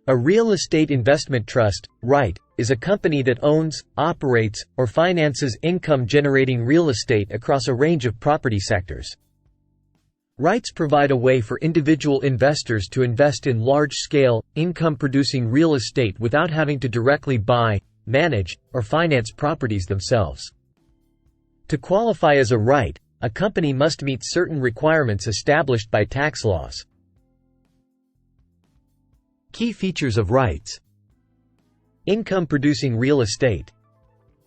A real estate investment trust, REIT, is a company that owns, operates, or finances income-generating real estate across a range of property sectors. REITs provide a way for individual investors to invest in large-scale, income-producing real estate without having to directly buy, manage, or finance properties themselves. To qualify as a REIT, a company must meet certain requirements established by tax laws. Key features of REITs. Income-producing real estate.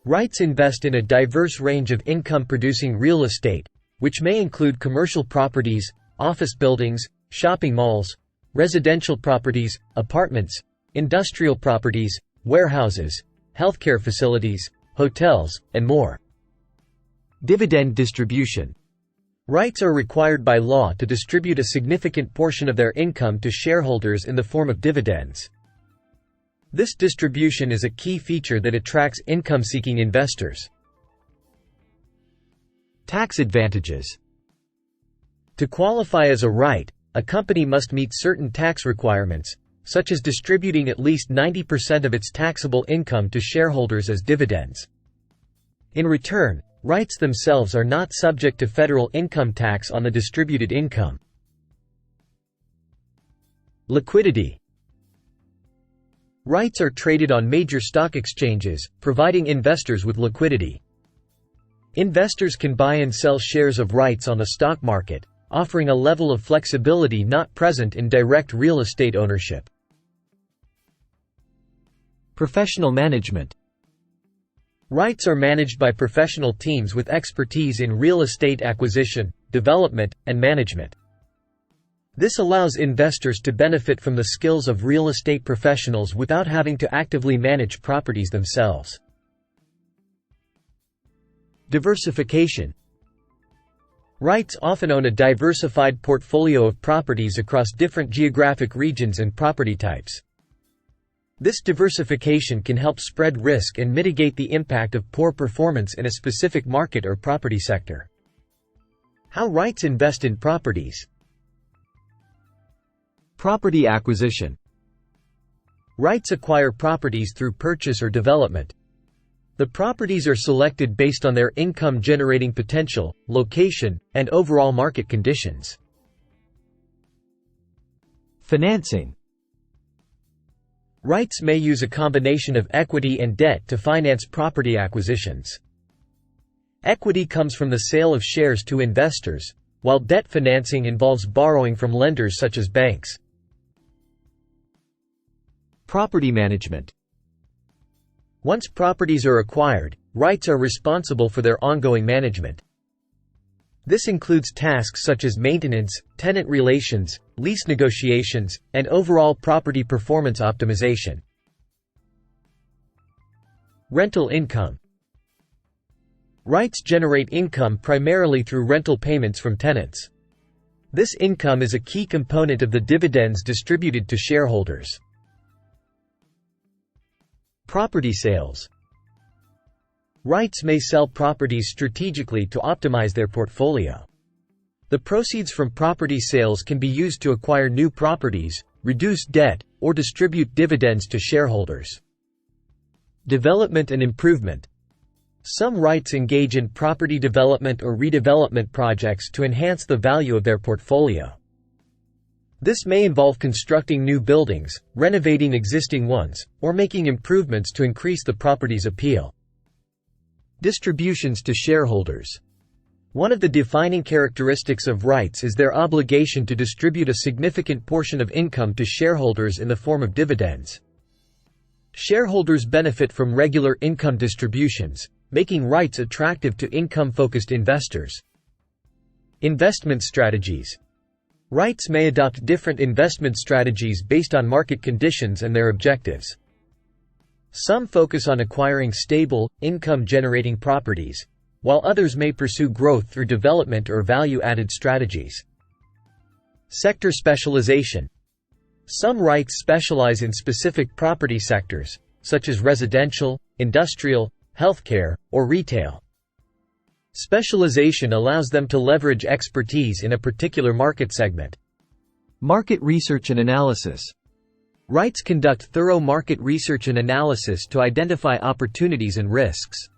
REITs invest in a diverse range of income-producing real estate, which may include commercial properties, office buildings, shopping malls, residential properties, apartments, industrial properties, warehouses, healthcare facilities, hotels, and more. Dividend distribution. REITs are required by law to distribute a significant portion of their income to shareholders in the form of dividends. This distribution is a key feature that attracts income-seeking investors. Tax advantages. To qualify as a REIT, a company must meet certain tax requirements, such as distributing at least 90% of its taxable income to shareholders as dividends. In return, REITs themselves are not subject to federal income tax on the distributed income. Liquidity. REITs are traded on major stock exchanges, providing investors with liquidity. Investors can buy and sell shares of REITs on the stock market, offering a level of flexibility not present in direct real estate ownership. Professional management. REITs are managed by professional teams with expertise in real estate acquisition, development, and management. This allows investors to benefit from the skills of real estate professionals without having to actively manage properties themselves. Diversification. REITs often own a diversified portfolio of properties across different geographic regions and property types. This diversification can help spread risk and mitigate the impact of poor performance in a specific market or property sector. How REITs invest in properties. Property acquisition. REITs acquire properties through purchase or development. The properties are selected based on their income-generating potential, location, and overall market conditions. Financing. REITs may use a combination of equity and debt to finance property acquisitions. Equity comes from the sale of shares to investors, while debt financing involves borrowing from lenders such as banks. Property management. Once properties are acquired, REITs are responsible for their ongoing management. This includes tasks such as maintenance, tenant relations, lease negotiations, and overall property performance optimization. Rental income. REITs generate income primarily through rental payments from tenants. This income is a key component of the dividends distributed to shareholders. Property sales. REITs may sell properties strategically to optimize their portfolio. The proceeds from property sales can be used to acquire new properties, reduce debt, or distribute dividends to shareholders. Development and improvement. Some REITs engage in property development or redevelopment projects to enhance the value of their portfolio. This may involve constructing new buildings, renovating existing ones, or making improvements to increase the property's appeal. Distributions to shareholders. One of the defining characteristics of REITs is their obligation to distribute a significant portion of income to shareholders in the form of dividends. Shareholders benefit from regular income distributions, making REITs attractive to income-focused investors. Investment strategies. REITs may adopt different investment strategies based on market conditions and their objectives. Some focus on acquiring stable, income-generating properties, while others may pursue growth through development or value-added strategies. Sector specialization. Some REITs specialize in specific property sectors, such as residential, industrial, healthcare, or retail. Specialization allows them to leverage expertise in a particular market segment. Market research and analysis. REITs conduct thorough market research and analysis to identify opportunities and risks.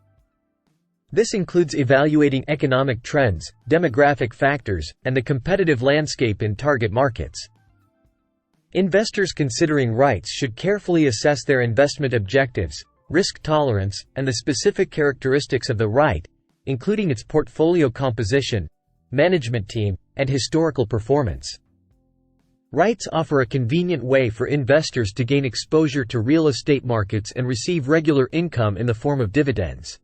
This includes evaluating economic trends, demographic factors, and the competitive landscape in target markets. Investors considering REITs should carefully assess their investment objectives, risk tolerance, and the specific characteristics of the REIT, including its portfolio composition, management team, and historical performance. REITs offer a convenient way for investors to gain exposure to real estate markets and receive regular income in the form of dividends.